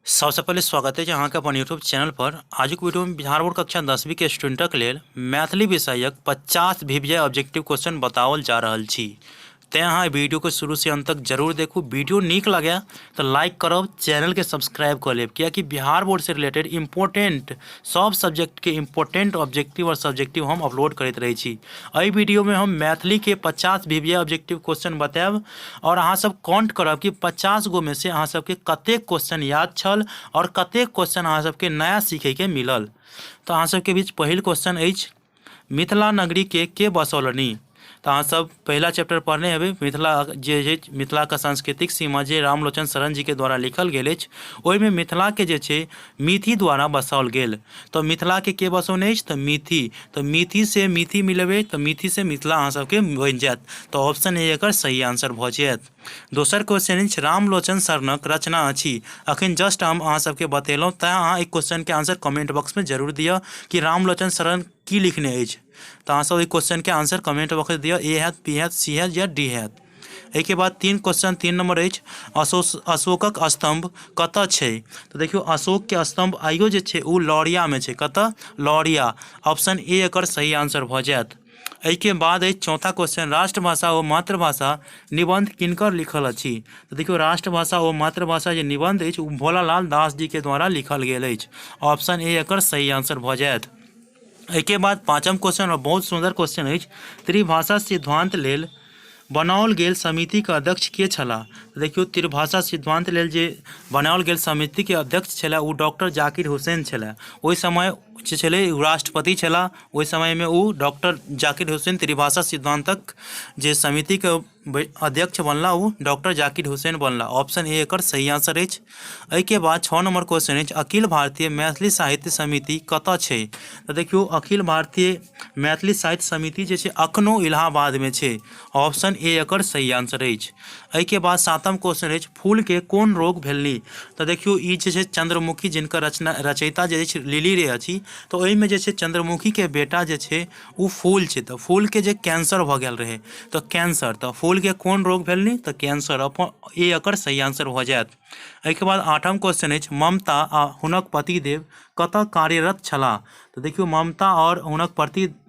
सबसे पहले स्वागत है अहाँ के अपन यूट्यूब चैनल पर। आजुक वीडियो में बिहार बोर्ड कक्षा 10वीं के स्टूडेंटक लेल मैथिली विषयक 50 विषय ऑब्जेक्टिव क्वेश्चन बताओल जा रहल छी। ते अहाँ वीडियो को शुरू से अंत तक जरूर देखू। वीडियो नीक लगे तो लाइक करब, चैनल के सब्सक्राइब कर लेब, कियाकि बिहार बोर्ड से रिलेटेड इंपोर्टेंट सब सब्जेक्ट के इंपोर्टेंट ऑब्जेक्टिव और सब्जेक्टिव हम अपलोड करते रही छी। एहि वीडियो में हम मैथिली के 50 विषय ऑब्जेक्टिव क्वेश्चन बताएब और अहाँ सब काउंट करब कि 50 गो में से अहाँ सबके कतेक क्वेश्चन याद छल और कतेक क्वेश्चन अहाँ सबके नया सीखे के मिलल। तो अहाँ सबके बीच पहिल क्वेश्चन अछि, मिथिला नगरी के बसौलनी। तो अहाँ सब पहला चैप्टर पढ़ने हेबै। मिथिला जे मिथिला का सांस्कृतिक सीमा जे रामलोचन शरण जी के द्वारा लिखल गेल अछि, ओहिमे मिथिला के जे छै मिथि द्वारा बसाओल गेल। तो मिथिला के बसौने अछि तो मिथि। तो मिथि से मिथि मिलेबै तो मिथि से मिथिला अहाँ सबके बनि जायत। तो ऑप्शन ए एकर सही आंसर भऽ जायत। दोसर क्वेश्चन अछि, रामलोचन शरणक रचना अछि। अखन जस्ट हम अहाँ सबके बतेलहुँ, तैँ अहाँ एक क्वेश्चन के आंसर कमेंट बॉक्स में जरूर दिअ कि रामलोचन शरण की लिखने अछि। तो अहाँ सब क्वेश्चन के आंसर कमेंट बॉक्स में दिअ, ए हैत, बी हैत, सी हैत या डी हैत। एहिके बाद तीन नंबर अछि, अशोकक स्तंभ कतऽ छै। तो देखियो अशोक के स्तंभ आइयो जे छै उ लौरिया में छै। कतऽ? लौरिया। ऑप्शन ए एकर सही आंसर भऽ जायत। एहिके बाद अछि चौथा क्वेश्चन, राष्ट्रभाषा व मातृभाषा निबंध किनकर लिखल अछि। तो देखियो राष्ट्रभाषा व मातृभाषा जे निबंध अछि उ भोलालाल दास जी के द्वारा लिखल गेल अछि। ऑप्शन ए एकर सही आंसर भऽ जायत। एहिके बाद पाँचम क्वेश्चन और बहुत सुंदर क्वेश्चन अछि, त्रिभाषा सिद्धांत लेल बनाओल गेल समिति के अध्यक्ष के छलाह। देखियो त्रिभाषा सिद्धांत लेल जे बनाओल गेल समिति के अध्यक्ष छला उ डॉक्टर जाकिर हुसैन छला। ओहि समय जे छले राष्ट्रपति छला, ओहि समय में उ डॉक्टर जाकिर हुसैन त्रिभाषा सिद्धांतक जे समिति के अध्यक्ष बनला उ डॉक्टर जाकिर हुसैन बनला। ऑप्शन ए एकर सही आंसर अछि। एहिके बाद 6 नंबर क्वेश्चन अछि, अखिल भारतीय मैथिली साहित्य समिति कतऽ छै। तो देखियो अखिल भारतीय मैथिली साहित्य समिति जे छै अखनो इलाहाबाद में छै। ऑप्शन ए एकर सही आंसर अछि। एहिके बाद 7म क्वेश्चन अछि, फूल के कोन रोग भेलनी। तो देखियो ई जे छै चंद्रमुखी जिनकर रचयिता जे छै लिली रे अछि, तो ओहिमे जे छै चंद्रमुखी के बेटा जे छै उ फूल छै। तो फूल के जे कैंसर भऽ गेल रहे, तो कैंसर, तो फूल के कोन रोग भेलनी, तो कैंसर। ए एकर सही आंसर भऽ जायत। एहिके बाद 8म क्वेश्चन अछि, ममता आ हुनक पतिदेव कतऽ कार्यरत छलाह। तो देखियो ममता और हुनक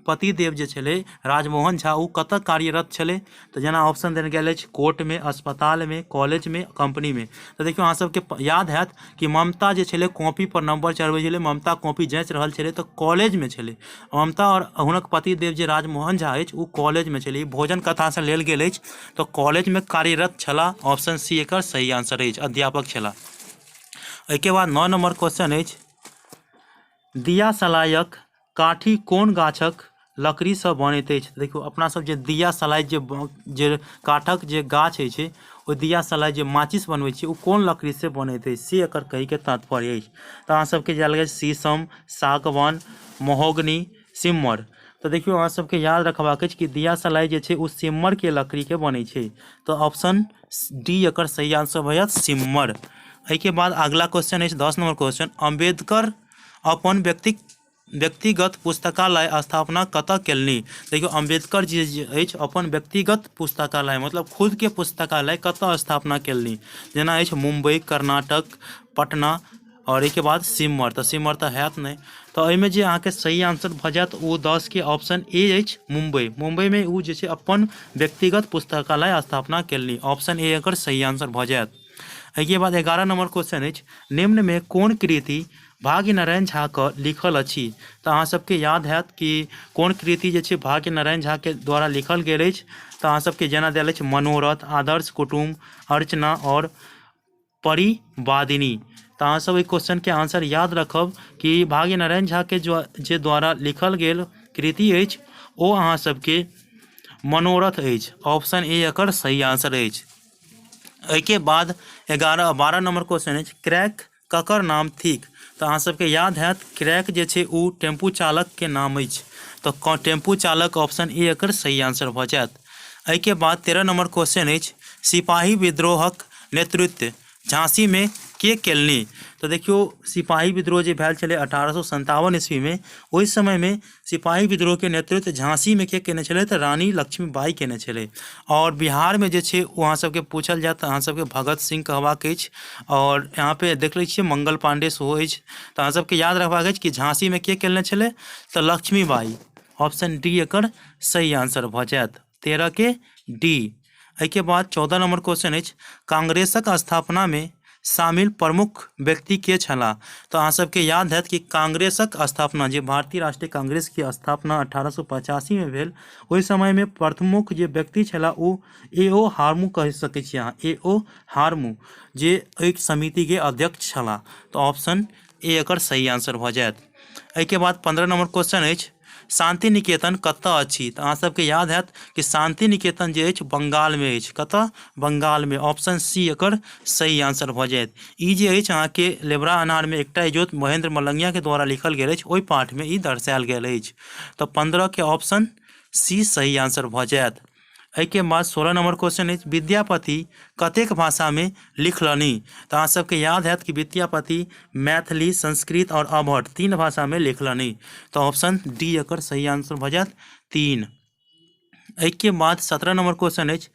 पतिदेव जे छले राजमोहन झा उ कतऽ कार्यरत छले। तो जेना ऑप्शन देल गेल अछि, कोर्ट में, अस्पताल में, कॉलेज में, कंपनी में। तो देखियो अहाँ सबके याद हैत कि ममता जे छले कॉपी पर नंबर चढ़बै छले, ममता कॉपी जाँच रहल छले तो कॉलेज में छले। ममता और हुनक पतिदेव जे राजमोहन झा अछि उ कॉलेज में छले। भोजन कथा से लेल गेल अछि, तो कॉलेज में कार्यरत छला। ऑप्शन सी एकर सही आंसर अछि, अध्यापक छला। एहिके बाद 9 नंबर क्वेश्चन अछि, दिया सलाइक काठी कोन गाछक लकड़ी से बनैत अछि। देखियो अपना सब जे दिया सलाई जे काठक जे गाछ होइ छै, ओ दिया सलाई जे माचिस बनबै छै, ओ कोन लकड़ी से बनैत अछि, से एकर कही के तात्पर्य अछि। तो अहाँ सबके जायल गेल शीशम, सागवान, महोगनी, सिम्मर। तो देखियो अहाँ सबके याद रखबाक अछि कि दिया सलाई जे छै उ सिम्मर के लकड़ी के बनै छै। तो ऑप्शन डी एकर सही आंसर भऽ जायत, सिम्मर। एहिके बाद अगला क्वेश्चन अछि 10 नंबर क्वेश्चन, अम्बेडकर अपन व्यक्तिगत पुस्तकालय स्थापना कतऽ केलनी। देखियो अम्बेडकर जी अछि अपन व्यक्तिगत पुस्तकालय मतलब खुद के पुस्तकालय कतऽ स्थापना केलनी। जेना अछि मुंबई, कर्नाटक, पटना और एहिके बाद सिम्मर। तो सिम्मर तो हैत नहीं। तो एहिमे जे अहाँके सही आंसर भऽ जायत ओ 10 के ऑप्शन ए अछि, मुंबई। मुंबई में उ जे छै अपन व्यक्तिगत पुस्तकालय स्थापना केलनी। ऑप्शन ए एकर सही आंसर भऽ जायत। एहिके बाद 11 नंबर क्वेश्चन अछि, निम्न में कोन कृति भाग्य नारायण झा के लिखल अछि। तो अहाँ सबके याद हैत कि कोन कृति जे छै भाग्य नारायण झा के द्वारा लिखल गेल अछि। तो अहाँ सबके जेना देल अछि मनोरथ, आदर्श कुटुम्ब, अर्चना और परिवादिनी। तो अहाँ सब क्वेश्चन के आंसर याद रखब कि भाग्य नारायण झा के जे द्वारा लिखल गेल कृति अछि ओ अहाँ सबके मनोरथ अछि। ऑप्शन ए एकर सही आंसर अछि। एहिके बाद 12 नंबर क्वेश्चन अछि, क्रैक ककर नाम थिक। तो अहाँ सबके याद हैत क्रैक जे छै उ टेम्पू चालक के नाम अछि। तो टेम्पू चालक ऑप्शन ए एकर सही आंसर भऽ जायत। एहिके बाद 13 नंबर क्वेश्चन अछि, सिपाही विद्रोहक नेतृत्व झांसी में के केलनी। तो देखियो सिपाही विद्रोह जो भेल छलै 1857 ईस्वी में, ओहि समय में सिपाही विद्रोह के नेतृत्व झांसी में के केने छलै तऽ रानी लक्ष्मीबाई केने छलै। और बिहार में जे छै वहाँ सबके पूछल जाए तऽ अहाँ सबके भगत सिंह कहबाक अछि। और यहाँ पे देख लै छियै मंगल पांडे सेहो अछि। तऽ अहाँ सबके याद रखबाक अछि कि झांसी में के केने छलै तऽ लक्ष्मीबाई। ऑप्शन डी एकर सही आंसर भऽ जायत, 13 के डी। एहिके बाद 14 नंबर क्वेश्चन अछि, कांग्रेसक स्थापना में शामिल प्रमुख व्यक्ति के छलाह। तो अहाँ सबके याद हैत कि कांग्रेसक स्थापना, जे भारतीय राष्ट्रीय कांग्रेस की स्थापना 1885 में भेल, ओहि समय में प्रमुख जे व्यक्ति छलाह ओ ए.ओ. हार्मू कहि सकै छी अहाँ, ए.ओ. हार्मू, जे एक समिति के अध्यक्ष छलाह। तो ऑप्शन ए एकर सही आंसर भऽ जायत। एहिके बाद 15 नंबर क्वेश्चन अछि, शांति निकेतन कतऽ अछि। तऽ अहाँ सबके याद हैत कि शांति निकेतन जे अछि बंगाल में अछि। कतऽ? बंगाल में। ऑप्शन सी एकर सही आंसर भऽ जायत। ई जे अछि अहाँके लेबरा अनार में एकटा इजोत महेंद्र मलंगिया के द्वारा लिखल गेल अछि, ओहि पाठ में ई दर्शायल गेल अछि। तऽ 15 के ऑप्शन सी सही आंसर भऽ जायत। एहिके बाद 16 नंबर क्वेश्चन अछि, विद्यापति कतेक भाषा में लिखलनि। तऽ अहाँ सबके याद हैत कि विद्यापति मैथिली, संस्कृत और अवहट 3 भाषा में लिखलनि। तो ऑप्शन डी एकर सही आंसर भऽ जायत, 3। एहिके बाद 17 नंबर क्वेश्चन अछि,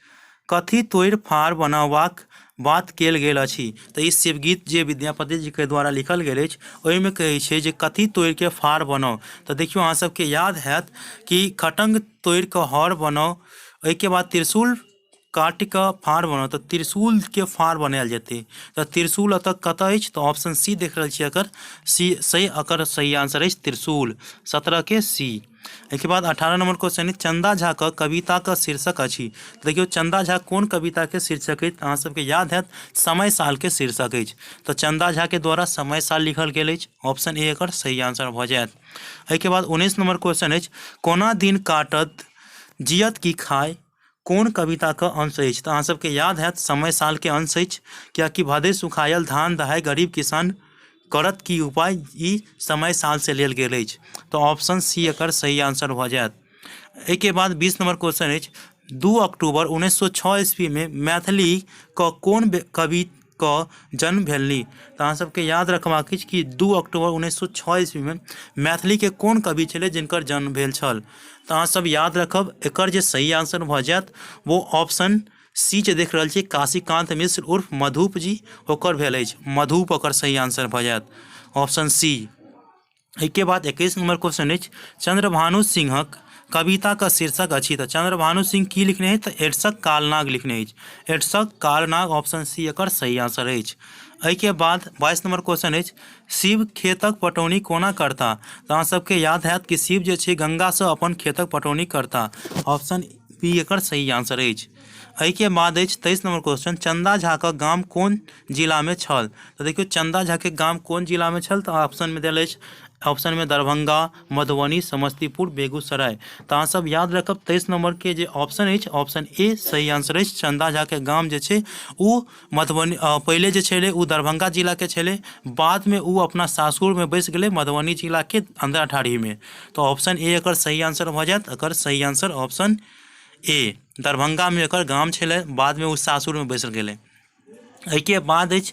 कथी तोड़ि फाड़ बनबाक बात कयल गेल अछि। तऽ ई शिवगीत जे विद्यापति जी के द्वारा लिखल गेल अछि, ओहिमे कहै छै जे कथी तोड़ि के फाड़ बनाउ। तऽ देखियो अहाँ सबके याद हैत कि खटंग तोड़ि कऽ हर बनाउ, ओहिके बाद त्रिशूल काटि कऽ फाड़ बनाउ। तऽ त्रिशूल के फाड़ बनायल जेतै। तऽ त्रिशूल अतऽ कतऽ अछि? तऽ ऑप्शन सी देख रहल छियै, एकर सी सही, एकर सही आंसर अछि त्रिशूल, 17 के सी। एहिके बाद 18 नंबर क्वेश्चन अछि, चंदा झा के कविता के शीर्षक अछि। देखियो चंदा झा कोन कविता के शीर्षक अछि? अहाँ सबके याद हैत समय साल के शीर्षक अछि। तो चंदा झा के द्वारा समय साल लिखल गेल अछि। ऑप्शन ए एकर सही आंसर भऽ जायत। एहिके बाद 19 नंबर क्वेश्चन अछि, कोना दिन काटत जियत की खाय कोन कविता के अंश अछि। तऽ अहाँ सबके याद हैत समय साल के अंश अछि, कियाकि भदे सुखायल धान दहाय गरीब किसान करत की उपाय, ई समय साल से लेल गेल अछि। तो ऑप्शन सी एकर सही आंसर भऽ जायत। एहिके बाद 20 नंबर क्वेश्चन अछि, 2 अक्टूबर 1906 ईस्वी में मैथिली क कोन कवि के जन्म भेलनि। तऽ अहाँ सबके याद रखबाक अछि कि 2 अक्टूबर 1906 ईस्वी में मैथिली के कोन कवि छलै जिनकर जन्म भेल छल। तऽ अहाँ सब याद रखब, एकर जे सही आंसर भऽ जायत वो ऑप्शन सी जे देख रहल छियै, काशीकांत मिश्र उर्फ मधुप जी, ओकर भेल अछि। मधुप ओकर सही आंसर भऽ जायत, ऑप्शन सी। एहिके बाद 21 नंबर क्वेश्चन अछि, चंद्रभानु सिंहक कविता का शीर्षक अछि। तऽ चंद्रभानु सिंह की लिखने अछि? तऽ एड्सक कालनाग लिखने अछि। एड्सक कालनाग, ऑप्शन सी एकर सही आंसर अछि। एहिके बाद 22 नंबर क्वेश्चन अछि, शिव खेतक पटौनी कोना करता। तऽ अहाँ सबके याद हैत कि शिव जे छै गंगा से अपन खेतक पटौनी करता। ऑप्शन बी एकर सही आंसर अछि। एहिके बाद अछि 23 नंबर क्वेश्चन, चंदा झा के गाम कोन जिला में छल। तऽ देखियो चंदा झा के गाम कोन जिला में छल। तऽ ऑप्शन में देल अछि, ऑप्शन में दरभंगा, मधुबनी, समस्तीपुर, बेगूसराय। तऽ अहाँ सब याद रखब 23 नंबर के जे ऑप्शन अछि, ऑप्शन ए सही आंसर अछि। चंदा झा के गाम जे छै ओ मधुबनी, पहिले जे छलै ओ दरभंगा जिला के छलै, बाद में ओ अपना सासुर में बैस गेलै मधुबनी जिला के अंधराठाढ़ी में। तो ऑप्शन ए एकर सही आंसर भऽ जायत। एकर सही आंसर ऑप्शन ए, दरभंगा में एकर गाम छलै, बाद में ओ सासुर में बैस गेलै। एहिके बाद अछि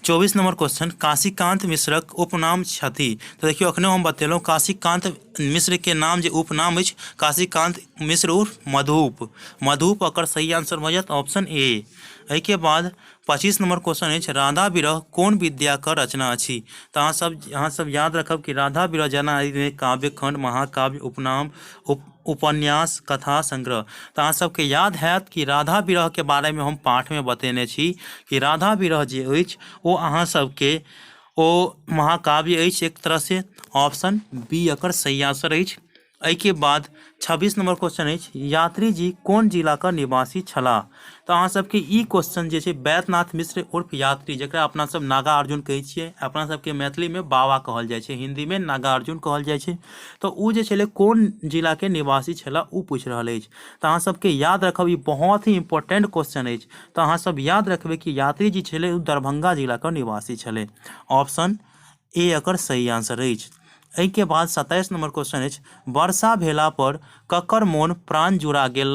24 नंबर क्वेश्चन, काशीकांत मिश्रक उपनाम छथि। तो देखियो अखने हम बतेलहुँ काशीकांत मिश्र के नाम जे उपनाम अछि, काशीकांत मिश्र उर्फ मधुप। मधुप एकर सही आंसर भऽ जायत, ऑप्शन ए। एहिके बाद 25 नंबर क्वेश्चन अछि, राधा विरह कोन विद्या के रचना अछि। तऽ अहाँ सब याद रखब कि राधा विरह जेना काव्य खंड, महाकाव्य, उपनाम, उपन्यास, कथा संग्रह। तऽ अहाँ सबके याद हैत कि राधा विरह के बारे में हम पाठ में बतेने छी कि राधा विरह जे अछि ओ अहाँ सबके ओ महाकाव्य अछि एक तरह से। ऑप्शन बी एकर सही आंसर अछि। एहिके बाद 26 नंबर क्वेश्चन अछि, यात्री जी कोन जिला का निवासी छलाह। तऽ अहाँ सबके ई क्वेश्चन जे छै बैद्यनाथ मिश्र उर्फ यात्री, जकरा अपना सब नागार्जुन कहै छियै, अपना सबके मैथिली में बाबा कहल जाइ छै, हिंदी में नागार्जुन कहल जाइ छै। तऽ ओ जे छलै कोन जिला के निवासी छलाह ओ पूछि रहल अछि। तऽ अहाँ सबके याद रखब ई बहुत ही इंपॉर्टेंट क्वेश्चन अछि। तऽ अहाँ सब याद रखबै कि यात्री जी छलै ओ दरभंगा जिला के निवासी छलै। ऑप्शन ए एकर सही आंसर अछि। एहिके बाद 27 नंबर क्वेश्चन अछि, वर्षा भेला पर ककर मोन प्राण जुड़ा गेल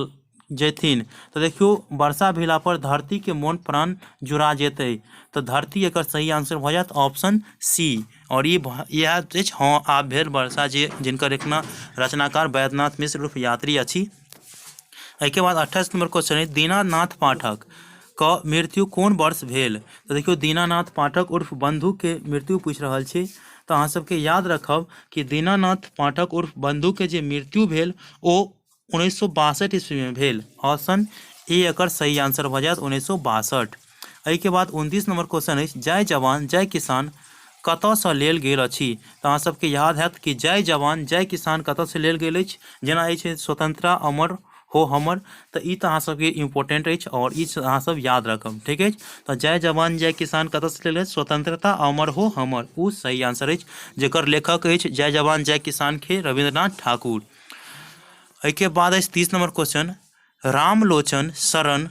जेथिन। तो देखियो वर्षा भेला पर धरती के मोन प्राण जुड़ा जेतै। तो धरती एकर सही आंसर भऽ जायत ऑप्शन सी। और यह अछि हाँ आब भेल वर्षा, जे जिनकर एकना रचनाकार वैद्यनाथ मिश्र उर्फ यात्री अछि। एहिके बाद 28 नंबर क्वेश्चन है, दीनानाथ पाठक का मृत्यु कोन वर्ष भेल। तो देखियो दीनानाथ पाठक उर्फ बंधु के मृत्यु पूछ रहल छै। तो अहाँ सबके याद रखब कि दीनानाथ पाठक उर्फ बंधु के जे मृत्यु भेल ओ 1962 ईस्वी में भेल। ऑप्शन ए एकर सही आंसर भऽ जायत 1962। एहिके बाद 29 नंबर क्वेश्चन अछि, जय जवान जय किसान कतऽसँ लेल गेल अछि। तऽ अहाँ सबके याद हैत कि जय जवान जय किसान कतऽसँ लेल गेल अछि। जेना अछि स्वतंत्रता अमर हो हमर। तो ई तो अहाँ सबके इम्पोर्टेंट अछि और ई अहाँ सब याद रखब, ठीक अछि। तो जय जवान जय किसान कतऽसँ लेल अछि, स्वतंत्रता अमर हो हमर, ओ सही आंसर अछि, जेकर लेखक अछि जय जवान जय किसान के रविंद्रनाथ ठाकुर। एहिके बाद अछि 30 नंबर क्वेश्चन, रामलोचन शरण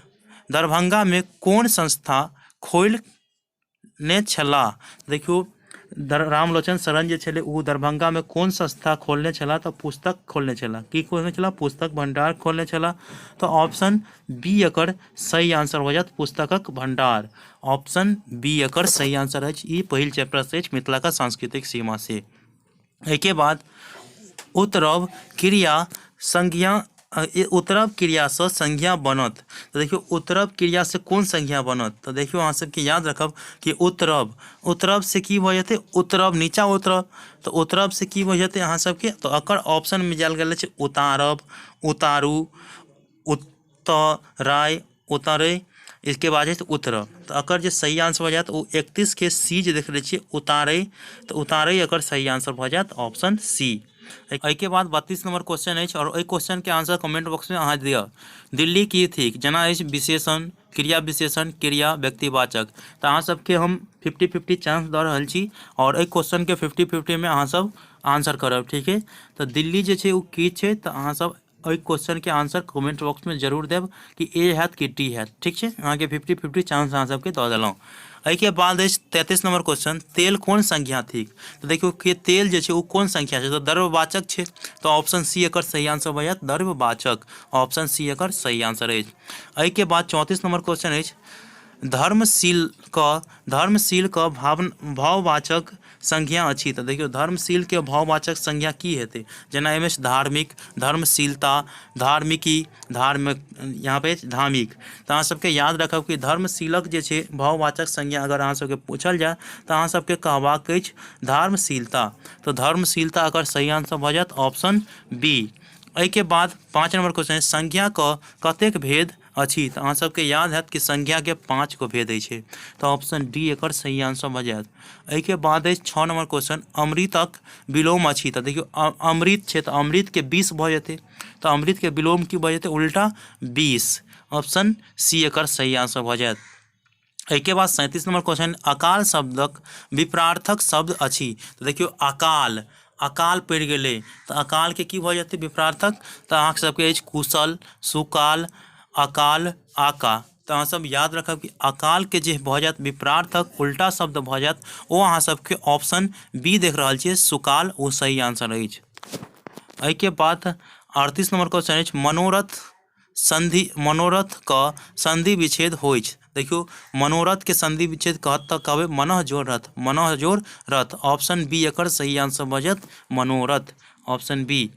दरभंगा में कोन संस्था खोलने छलाह। देखियो रामलोचन शरण जे छलै ओ दरभंगा में कोन संस्था खोलने छलाह। तो पुस्तक खोलने छलाह। की खोलने छलाह, पुस्तक भंडार खोलने छलाह। तो ऑप्शन बी एकर सही आंसर हो जायत पुस्तकक भंडार। ऑप्शन बी एकर सही आंसर अछि। ई पहिल चैप्टर से अछि मिथिला का सांस्कृतिक सीमा से। एहिके बाद उत्तरब क्रिया संज्ञा उत्तरब क्रिया से संज्ञा बनत। तो देखियो उत्तरब क्रिया से कौन संज्ञा बनत। तो देखियो अहाँ सबके याद रखब कि उत्तरब, उत्तरब से की भऽ जेतै, उत्तरब नीचा उतरब। तो उत्तरब से की भऽ जेतै अहाँ सबके, तो एकर ऑप्शन में जायल गेल छै उतारब, उतारू, उतराय, उतरे। इसके बाद है उतरब। तो एकर जे सही आंसर भऽ जायत ओ 31 के सी जे देख रहे छियै उतारे। तो उतारे एकर सही आंसर भऽ जायत ऑप्शन सी। एहिके बाद 32 नंबर क्वेश्चन अछि और एहि क्वेश्चन के आंसर कमेंट बॉक्स में अहाँ दिअ। दिल्ली की थिक, जेना अछि विशेषण, क्रिया विशेषण, क्रिया व्यक्तिवाचक। तो अहाँ सबके हम 50-50 चांस दऽ रहल छी और एहि क्वेश्चन के 50-50 में अहाँ सब आंसर करब, ठीक है। तो दिल्ली जे छै ओ की छै, तो अहाँ सब एहि क्वेश्चन के आंसर कमेंट बॉक्स में जरूर देब कि ए हैत कि डी हैत, ठीक छै। अहाँके 50-50 चांस अहाँ सबके दऽ देलहुँ। एहिके बाद अछि 33 नंबर क्वेश्चन, तेल कोन संज्ञा थिक। तो देखियो कि तेल जे छै ओ कोन संख्या छै, तो द्रव्यवाचक छै। तो ऑप्शन सी एकर सही आंसर भऽ जायत द्रव्यवाचक। ऑप्शन सी एकर सही आंसर अछि। एहिके बाद 34 नंबर क्वेश्चन अछि, धर्मशील का भाववाचक संज्ञा अछि। तो देखियो धर्मशील के भाववाचक संज्ञा की हेतै। जेना एहिमे धार्मिक, धर्मशीलता, धार्मिकी, धार्मिक, यहाँ पे धार्मिक। तो अहाँ सबके याद रखब कि धर्मशीलक जे छै भाववाचक संज्ञा अगर अहाँ सबके पूछल जाय तो अहाँ सबके कहबाक अछि धर्मशीलता। तो धर्मशीलता अगर सही आंसर भऽ जायत ऑप्शन बी। एहिके बाद 5 नंबर क्वेश्चन है, संज्ञा का कतेक भेद अछि। तो अहाँ सबके याद हैत कि संज्ञा के 5 गो भेद छै। तो ऑप्शन डी एकर सही आंसर भऽ जायत। एहिके बाद अछि 6 नंबर क्वेश्चन, अमृतक विलोम अछि। तो देखियो अमृत छै तो अमृत के 20 भऽ जेतै। तो अमृत के विलोम की भऽ जेतै, उल्टा 20। ऑप्शन सी एकर सही आंसर भऽ जायत। एहिके बाद 37 नंबर क्वेश्चन, अकाल शब्दक विपरार्थक शब्द अछि। तो देखियो अकाल, अकाल पड़ि गेलै तो अकाल के की भऽ जेतै विपरार्थक। तो अहाँ सबके अछि कुशल, सुकाल, अकाल, आका। तो अहाँ सब याद रखब कि अकाल के जे भऽ जायत विपरार्थक उल्टा शब्द भऽ जायत ओ अहाँ सबके ऑप्शन बी देख रहल छियै सुकाल, ओ सही आंसर अछि। एहिके बाद 38 नंबर क्वेश्चन अछि, मनोरथ का संधि विच्छेद होइ छै। देखियो मनोरथ के संधि विच्छेद कहत तऽ कहबै मनः जोड़ रथ, मनः जोड़ रथ। ऑप्शन बी एकर सही आंसर भऽ जायत मनोरथ, ऑप्शन बी।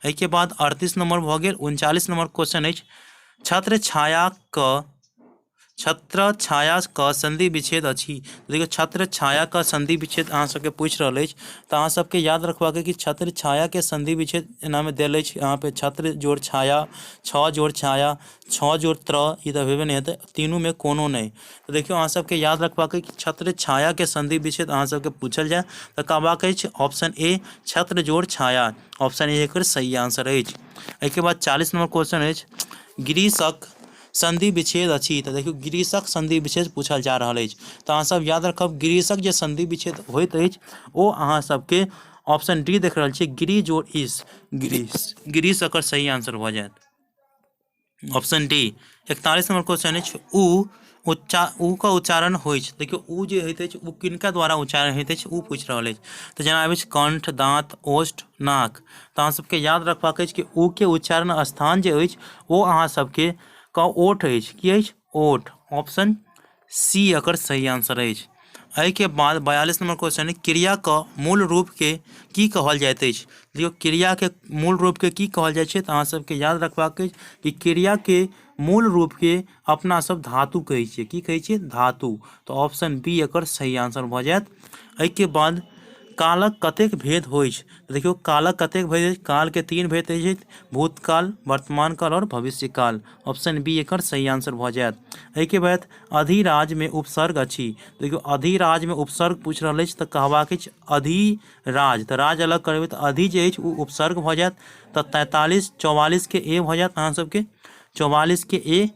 एहिके बाद 38 नंबर भऽ गेल। 39 नंबर क्वेश्चन अछि, छत्र छाया का संधि विच्छेद अछि। देखियो छत्र छाया का संधि विच्छेद अहाँ सबके पूछ रहल अछि। तो अहाँ सबके याद रखबाक कि छत्र छाया के संधि विच्छेद एना में देल अछि। यहाँ पे छत्र जोड़ छाया, छ जोड़ छाया, छ जोड़ त्र, ई तो भेबे नहीं हेतै, तीनों में कोनो नहीं। तो देखियो अहाँ सबके याद रखबाक कि छत्र छाया के संधि विच्छेद अहाँ सबके पूछल जाए तो कहबाक अछि ऑप्शन ए छत्र जोड़ छाया। ऑप्शन ए एकर सही आंसर अछि। एहिके बाद 40 नंबर क्वेश्चन अछि, गिरीशक संधि विच्छेद अछि। तो देखियो गिरीशक संधि विच्छेद पूछल जा रहल अछि। तो अहाँ सब याद रखब गिरीशक जे संधि विच्छेद होइत अछि ओ अहाँ सबके ऑप्शन डी देख रहल छियै गिरी जोड़ इस, गिरीश एकर सही आंसर भऽ जायत ऑप्शन डी। 41 नंबर क्वेश्चन अछि, ऊ का उच्चारण होइ छै। देखियौ ऊ जे होइत अछि ऊ किनका द्वारा उच्चारण होइत अछि ऊ पूछि रहल अछि। तऽ जेना आबै छै कंठ, दाँत, ओष्ठ, नाक। तऽ अहाँ सबके याद रखबाक अछि कि ऊ के उच्चारण स्थान जे अछि ओ अहाँ सबके ओठ अछि। की अछि? ओठ। ऑप्शन सी एकर सही आंसर अछि। एहिके बाद 42 नंबर क्वेश्चन है, क्रिया क मूल रूप के की कहल जाइत अछि? देखियौ क्रिया के मूल रूप के की कहल जाइ छै तऽ अहाँ सबके याद रखबाक अछि कि क्रिया के मूल रूप के अपना सब धातु कहै छियै। की कहै छियै? धातु। तऽ ऑप्शन बी एकर सही आंसर भऽ जायत। एहिके बाद कालक कतेक भेद होइ छै? देखियौ कालक कतेक भेद अछि? काल के 3 भेद अछि, भूतकाल, वर्तमान काल और भविष्य काल। ऑप्शन बी एकर सही आंसर भऽ जायत। एहिके बाद अधिराज में उपसर्ग अछि। देखियौ अधिराज में उपसर्ग पूछि रहल अछि तऽ कहबाक अछि अधिराज। तऽ राज अलग करबै तऽ अधि जे अछि ऊ उपसर्ग भऽ जायत। तऽ 43 44 के ए भऽ जायत अहाँ सबके। 44 के ए।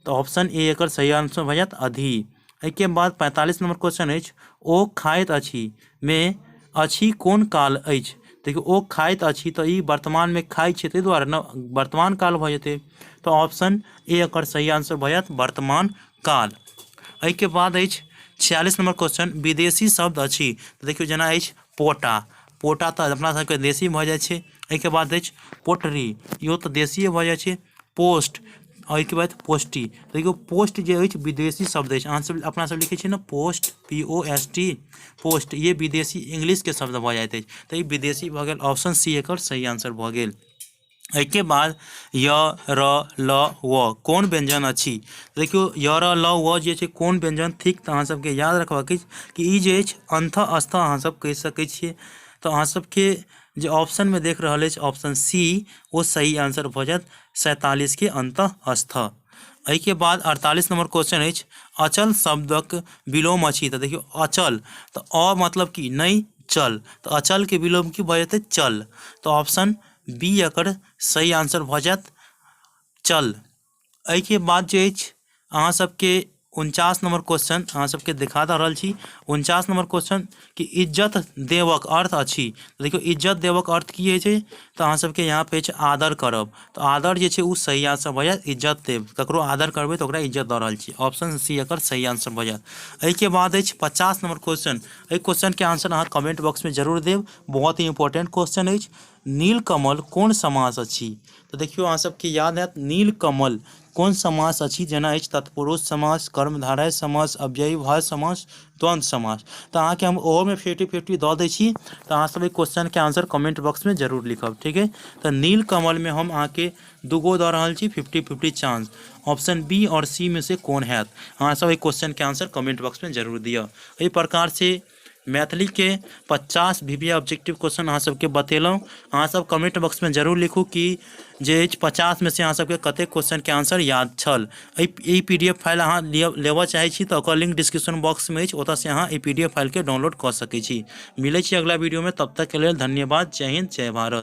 तऽ ऑप्शन ए एकर सही आंसर भऽ जायत अधि। एहिके बाद 45 नंबर क्वेश्चन अछि, ओ खाइत अछि में अछि कोन काल अछि? देखियौ ओ खाइत अछि तऽ ई वर्तमान में खाइ छै ताहि दुआरे ने वर्तमान काल भऽ जेतै। तऽ ऑप्शन ए एकर सही आंसर भऽ जायत वर्तमान काल। एहिके बाद अछि 46 नंबर क्वेश्चन, विदेशी शब्द अछि। तऽ देखियौ जेना अछि पोटा। पोटा तऽ अपना सबके देशी भऽ जाइ छै। एहिके बाद अछि पोटरी, इहो तऽ देशीए भऽ जाइ छै। पोस्ट, एहिके बाद पोस्टी। देखियौ पोस्ट जे अछि विदेशी शब्द अछि। अहाँ सब अपना सब लिखै छियै ने पोस्ट, POST, पोस्ट, ये विदेशी इंग्लिश के शब्द भऽ जाइत अछि। तऽ ई विदेशी भऽ गेल। ऑप्शन सी एकर सही आंसर भऽ गेल। एहिके बाद य, र, ल, व कोन व्यंजन अछि? देखियौ य, र, ल, व जे छै कोन व्यंजन थिक तऽ अहाँ सबके याद रखबाक अछि कि ई जे अछि अंत अस्थ अहाँ सब कहि सकै छियै। तऽ अहाँ सबके जे ऑप्शन में देख रहल अछि ऑप्शन सी ओ सही आंसर भऽ जायत 47 के अंतःस्थ। एहिके बाद 48 नंबर क्वेश्चन अछि, अचल शब्दक विलोम अछि। तऽ देखियौ अचल तऽ अ मतलब कि नहीं चल। तऽ अचल के विलोम की भऽ जेतै? चल। तऽ ऑप्शन बी एकर सही आंसर भऽ जायत चल। एहिके बाद जे अछि अहाँ सबके 49 नंबर क्वेश्चन अहाँ सबके देखा दऽ रहल छी। 49 नंबर क्वेश्चन कि इज्जत देबक अर्थ अछि। देखियौ इज्जत देबक अर्थ की होइ छै तऽ अहाँ सबके यहाँ पे छै आदर करब। तऽ आदर जे छै ऊ सही आंसर भऽ जायत इज्जत देब। ककरो आदर करबै तऽ ओकरा इज्जत दऽ रहल छी। ऑप्शन सी एकर सही आंसर भऽ जायत। एहिके बाद अछि 50 नंबर क्वेश्चन। एहि क्वेश्चन के आंसर अहाँ कमेंट बॉक्स में जरूर देब। बहुत ही इंपॉर्टेंट क्वेश्चन अछि। नीलकमल कोन समास अछि? तऽ देखियौ अहाँ सबके याद हैत नीलकमल कोन समास अछि? जेना अछि तत्पुरुष समास, कर्मधारय समास, अव्ययीभाव समास, द्वंद्व समास। तऽ अहाँके हम ओहोमे 50-50 दऽ दै छी। तऽ अहाँ सब एहि क्वेश्चन के आंसर कमेंट बॉक्स में जरूर लिखब। ठीक है। तऽ नीलकमल में हम अहाँके दूगो दऽ रहल छी 50-50 चांस। ऑप्शन बी और सी में से कोन हैत? अहाँ सब एहि क्वेश्चन के आंसर कमेंट बॉक्स में जरूर दिअ। एहि प्रकार से मैथिली के 50 VBA ऑब्जेक्टिव क्वेश्चन अहाँ सबके बतेलहुँ। अहाँ सब कमेंट बॉक्स में जरूर लिखू कि जे 50 में से अहाँ सबके कतेक क्वेश्चन के आंसर याद छल। ई PDF फाइल अहाँ लेबऽ चाहै छी तऽ ओकर लिंक डिस्क्रिप्शन बॉक्स में अछि, ओतऽ से अहाँ ई PDF फाइल के डाउनलोड कऽ सकै छी। मिलै छी अगला वीडियो में, तब तक के लेल धन्यवाद। जय हिंद, जय भारत।